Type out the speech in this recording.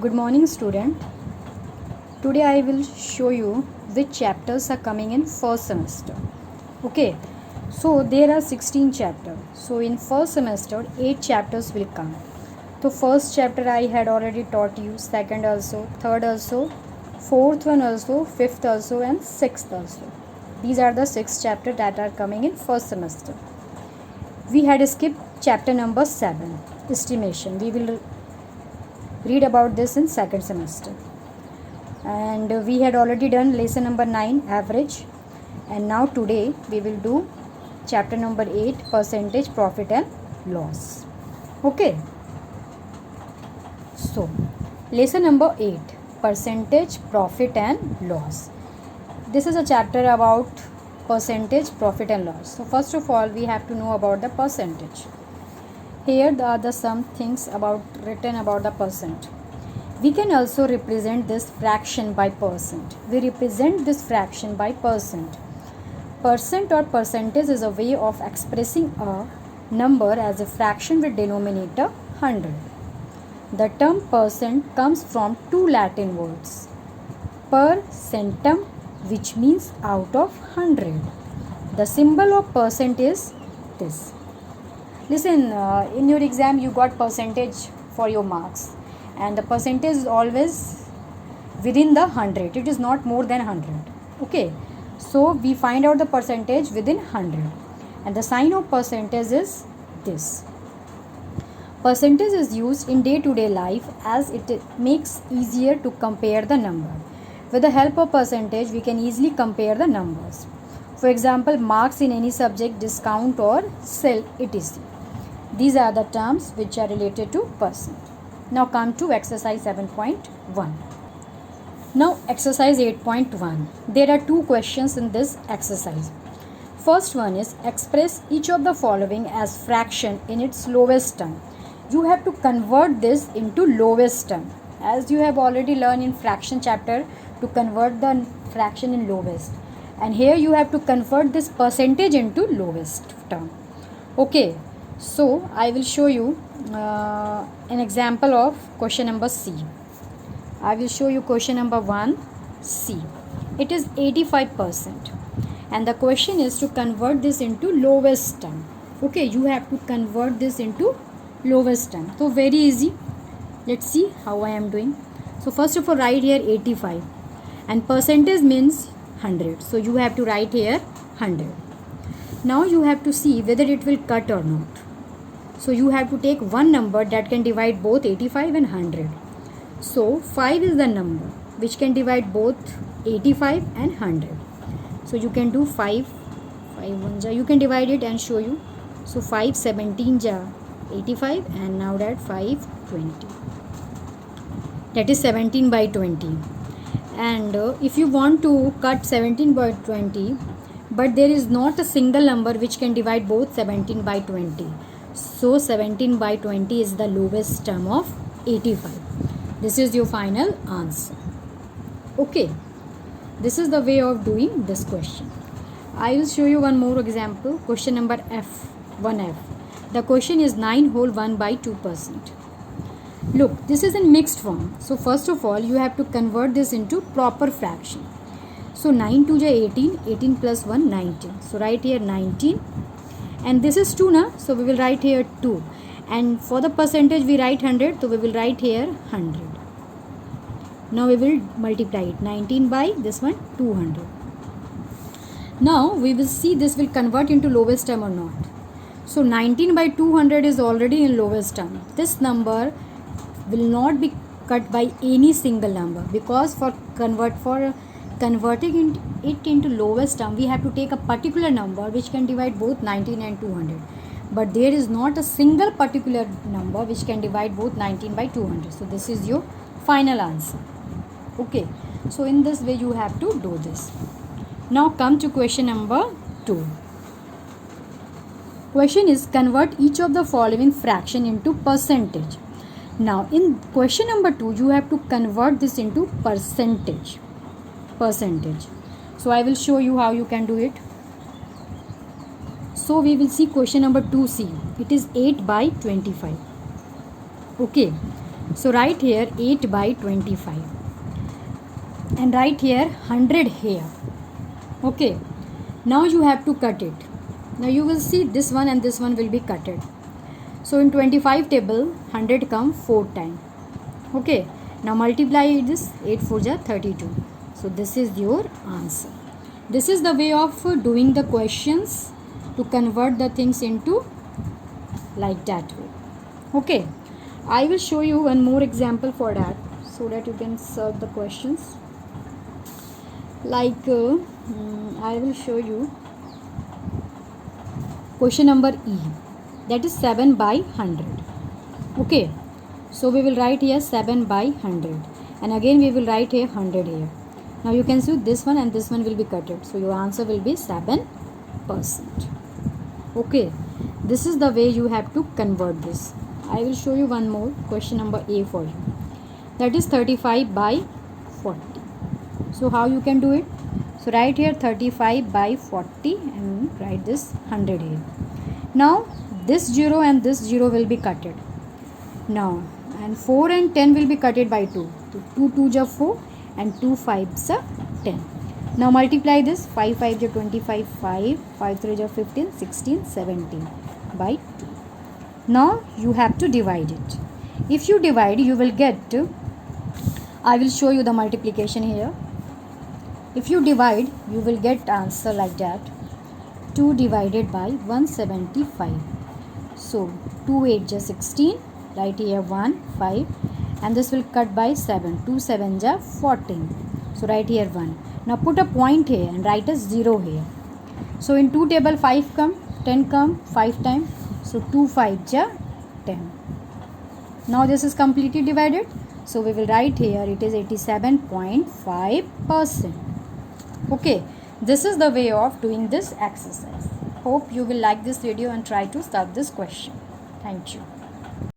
Good morning, student. Today I will show you which chapters are coming in first semester. Okay, so there are 16 chapters. So in first semester, 8 chapters will come. So first chapter I had already taught you, second also, third also, fourth one also, fifth also, and sixth also. These are the 6 chapters that are coming in first semester. We had skipped chapter number 7, estimation. We will read about this in second semester. And we had already done lesson number 9, average, and now today we will do chapter number 8, percentage profit and loss. Okay, so lesson number 8, percentage profit and loss. This is a chapter about percentage profit and loss. So first of all, we have to know about the percentage. Here are the some things about written about the percent. We can also represent this fraction by percent. We represent this fraction by percent. Percent or percentage is a way of expressing a number as a fraction with denominator 100. The term percent comes from two Latin words. Per centum, which means out of 100. The symbol of percent is this. Listen, in your exam you got percentage for your marks, and the percentage is always within the 100. It is not more than 100. Okay, so we find out the percentage within 100, and the sign of percentage is this. Percentage is used in day-to-day life as it makes easier to compare the number. With the help of percentage, we can easily compare the numbers. For example, marks in any subject, discount or sell, etc. These are the terms which are related to percent. Now come to exercise 7.1. Now exercise 8.1. There are two questions in this exercise. First one is express each of the following as fraction in its lowest term. You have to convert this into lowest term. As you have already learned in fraction chapter to convert the fraction in lowest. And here you have to convert this percentage into lowest term. Okay. So I will show you an example of question number C. I will show you question number 1, C. It is 85%, and the question is to convert this into lowest term. Okay, you have to convert this into lowest term. So very easy. Let's see how I am doing. So first of all, write here 85, and percentage means 100. So you have to write here 100. Now you have to see whether it will cut or not. So you have to take one number that can divide both 85 and 100. So 5 is the number which can divide both 85 and 100. So you can do 5 1 ja, you can divide it and show you. So 5 17 ja 85, and now that 5 20. That is 17 by 20. And if you want to cut 17 by 20, but there is not a single number which can divide both 17 by 20. So 17 by 20 is the lowest term of 85. This is your final answer. Okay, this is the way of doing this question. I will show you one more example. Question number F, 1F. The question is 9 whole 1 by 2%. Look, this is in mixed form. So first of all, you have to convert this into proper fraction. So 9 2 ja 18, 18 plus 1 19. So write here 19. And this is 2 na, so we will write here 2, and for the percentage we write 100, so we will write here 100. Now we will multiply it, 19 by this one 200. Now we will see this will convert into lowest term or not. So 19 by 200 is already in lowest term. This number will not be cut by any single number, because for converting it into lowest term, we have to take a particular number which can divide both 19 and 200. But there is not a single particular number which can divide both 19 by 200. So this is your final answer. Okay. So in this way you have to do this. Now come to question number 2. Question is convert each of the following fraction into percentage. Now in question number 2, you have to convert this into percentage. So I will show you how you can do it. So we will see question number 2C. It is 8 by 25. Okay, So write here 8 by 25 and write here 100 here. Okay, now you have to cut it. Now you will see this one and this one will be cutted. So in 25 table 100 come 4 times. Okay, now multiply this. 8 4 ja 32. So this is your answer. This is the way of doing the questions to convert the things into like that way. Okay, I will show you one more example for that so that you can solve the questions. Like I will show you question number E, that is 7 by 100. Okay, so we will write here 7 by 100 and again we will write here 100 here. Now you can see this one and this one will be cutted, so your answer will be 7%. Okay, this is the way you have to convert this. I will show you one more question number A for you, that is 35 by 40. So how you can do it? So write here 35 by 40 and write this 100 here. Now this 0 and this 0 will be cutted. Now and 4 and 10 will be cutted by 2. So 2 2 ja 4 and 2 5 ja 10. Now multiply this. 5 5 ja 25, 5 5 3 ja 15, 16, 17 by 2. Now you have to divide it. If you divide, you will get, I will show you the multiplication here. If you divide, you will get answer like that. 2 divided by 175. So 2 8 ja 16. Write here 1 5 and this will cut by 7. 2 7 ja 14. So write here 1. Now put a point here and write a 0 here. So in 2 table 5 come, 10 come 5 times. So 2 5 ja 10. Now this is completely divided. So we will write here it is 87.5%. Okay, this is the way of doing this exercise. Hope you will like this video and try to solve this question. Thank you.